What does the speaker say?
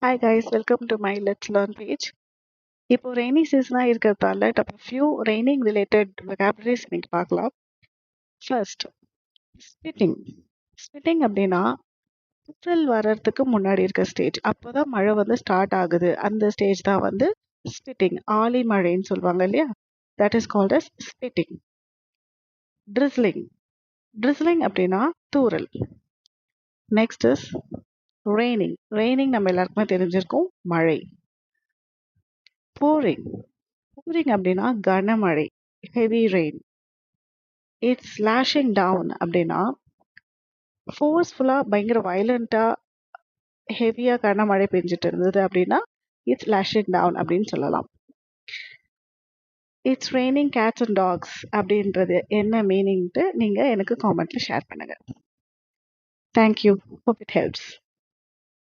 Hi guys, welcome to my Let's Learn page. இப்போ rainy சீசனாக இருக்கிறதால நம்ம ஃபியூ ரெய்னிங் ரிலேட்டட் வெகாபுலரிஸ் இன்னைக்கு பார்க்கலாம். First spitting. ஸ்பிட்டிங் அப்படின்னா ஏப்ரல் வர்றதுக்கு முன்னாடி இருக்க ஸ்டேஜ். அப்போதான் மழை வந்து ஸ்டார்ட் ஆகுது. அந்த ஸ்டேஜ் தான் வந்து ஸ்பிட்டிங். ஆலி மழைன்னு சொல்லுவாங்க இல்லையா? That is called as spitting. Drizzling. Drizzling அப்படின்னா தூறல். Next is raining. ரெய்னிங் நம்ம எல்லாருக்குமே தெரிஞ்சிருக்கும், மழை. pouring. pouring அப்படின்னா கனமழை, heavy rain. It's slashing down அப்படின்னா ஃபோர்ஸ்ஃபுல்லாக பயங்கர வயலண்ட்டாக ஹெவியாக கனமழை பெஞ்சிட்டு இருந்தது அப்படின்னா இட்ஸ் லாஷிங் டவுன் அப்படின்னு சொல்லலாம். It's raining cats and dogs அப்படின்றது என்ன மீனிங்ட்டு நீங்கள் எனக்கு காமெண்ட்டில் ஷேர் பண்ணுங்கள். தேங்க்யூ. Hope it helps.